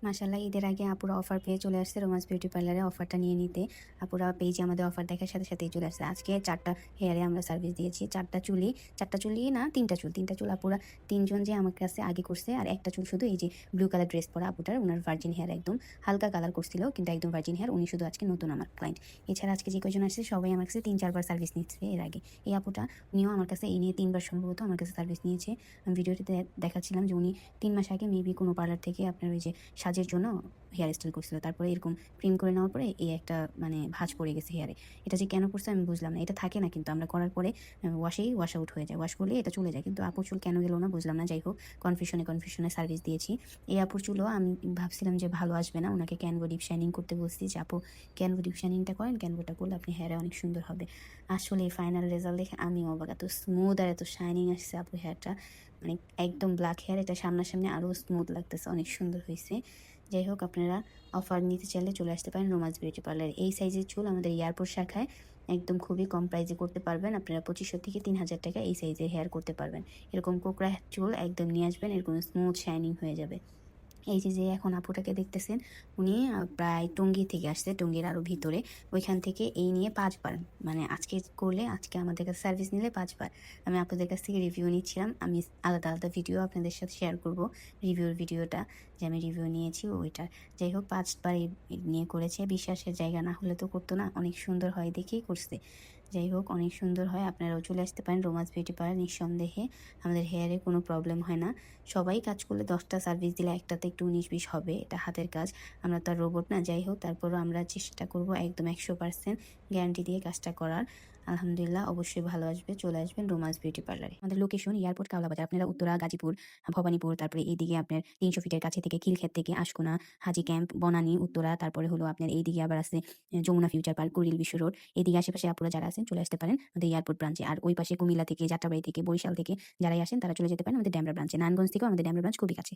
মাশাআল্লাহ ঈদের আগে আপুরা অফার পেয়ে চলে আসছে রোমান্স বিউটি পার্লারে অফারটা নিয়ে নিতে। আপুরা পেজে আমাদের অফার দেখার সাথে সাথেই চলে আসছে। আজকে 4টা হেয়ারে আমরা সার্ভিস দিয়েছি। 4টা চুলি না 3টা চুল আপুরা ৩ জন যে আমার কাছে আগে করছে আর একটা চুল শুধু এই যে ব্লু কালার ড্রেস পরা আপুটার উনার ভার্জিন হেয়ার একদম হালকা কালার করছিল কিন্তু একদম ভার্জিন হেয়ার উনি শুধু আজকে নতুন আমার ক্লায়েন্ট। এছাড়া আজকে যে কয়জন আসছে সবাই আমার কাছে ৩-৪ বার সার্ভিস নিচ্ছে এর আগে। এই আপুটা উনিও আমার কাছে এই নিয়ে ৩ বার সম্ভবত আমার কাছে সার্ভিস নিয়েছে। আমি ভিডিওটিতে দেখাচ্ছিলাম যে উনি ৩ মাস আগে মেবি কোনো পার্লার থেকে আপনার ওই যে সাজের জন্য হেয়ার স্টাইল করছিল। তারপরে এরকম ক্রিম করে নেওয়ার পরে এই একটা মানে ভাঁজ পড়ে গেছে হেয়ারে। এটা যে কেন করছে আমি বুঝলাম না। এটা থাকে না কিন্তু আমরা করার পরে ওয়াশ আউট হয়ে যায়। ওয়াশ করলে এটা চলে যায়। কিন্তু আপুর চুল কেন গেল না বুঝলাম না। যাই হোক কনফিউশনে সার্ভিস দিয়েছি। এই আপুর চুলও আমি ভাবছিলাম যে ভালো আসবে না। উনাকে ক্যানভা ডিপ শাইনিং করতে বলছি যে আপু ক্যানভা ডিপ শাইনিংটা করেন। ক্যানভাটা করলে আপনি হেয়ারে অনেক সুন্দর হবে। আসলে ফাইনাল রেজাল্ট দেখে আমি অবাক। এত স্মুথ আর এত শাইনিং আসছে আপুর হেয়ারটা। মানে একদম ব্ল্যাক হেয়ার, এটা সামনাসামনি আরও স্মুথ লাগতেছে, অনেক সুন্দর হয়েছে। যাই হোক আপনারা অফার নিতে চাইলে চলে আসতে পারেন রোমান্স বিউটি পার্লার। এই সাইজের চুল আমাদের এয়ারপোর্ট শাখায় একদম খুবই কম প্রাইসে করতে পারবেন। আপনারা 2500 থেকে 3000 টাকা এই সাইজের হেয়ার করতে পারবেন। এরকম কোকড়া চুল একদম নিয়ে আসবেন, এরকম স্মুথ শাইনিং হয়ে যাবে। এই যে এখন আপুটাকে দেখতেছেন উনি প্রায় টঙ্গী থেকে আসছে, টঙ্গীর আরও ভিতরে। ওইখান থেকে এই নিয়ে 5 বার মানে আজকে করলে, আজকে আমাদের কাছে সার্ভিস নিলে 5 বার। আমি আপনাদের কাছ থেকে রিভিউ নিচ্ছিলাম। আমি আলাদা আলাদা ভিডিও আপনাদের সাথে শেয়ার করব, রিভিউর ভিডিওটা যে আমি রিভিউ নিয়েছি ওইটার। যাই হোক 5 বার নিয়ে করেছে। বিশ্বাসের জায়গা না হলে তো করতো না। অনেক সুন্দর হয় দেখেই করছে। যাই হোক অনেক সুন্দর হয়। আপনারাও চলে আসতে পারেন রোমান্স বিউটি পার্লার। নিঃসন্দেহে আমাদের হেয়ারে কোনো প্রবলেম হয় না। সবাই কাজ করলে 10টা সার্ভিস দিলে একটাতে একটু 19-20 হবে, এটা হাতের কাজ। আমরা তো আর রোবট না। যাই হোক তারপরও আমরা চেষ্টা করব একদম 100% গ্যারান্টি দিয়ে কাজটা করার। আলহামদুলিল্লাহ অবশ্যই ভালো আসবে। চলে আসবেন রোমান্স বিউটি পার্লারে। আমাদের লোকেশন এয়ারপোর্ট কাওলাবাজার। আপনারা উত্তরা, গাজীপুর, ভবানীপুর, তারপরে এইদিকে আপনার 300 ফিটের কাছে থেকে খিলক্ষেত থেকে আশকোনা, হাজি ক্যাম্প, বনানী, উত্তরা, তারপরে হলো আপনার এইদিকে আবার আছে যমুনা ফিউচার পার্ক, কুড়িল বিশ্ব রোড। এদিকে আশেপাশে আপনারা যারা আছেন চলে আসতে পারেন আমাদের এয়ারপোর্ট ব্রাঞ্চে। আর ওই পাশে কুমিল্লা থেকে, যাত্রাবাড়ি থেকে, বরিশাল থেকে যারাই আসেন তারা চলে যেতে পারেন আমাদের ডেমরা ব্রাঞ্চে। নারায়ণগঞ্জ থেকেও আমাদের ডেমরা ব্রাঞ্চ খুবই কাছে।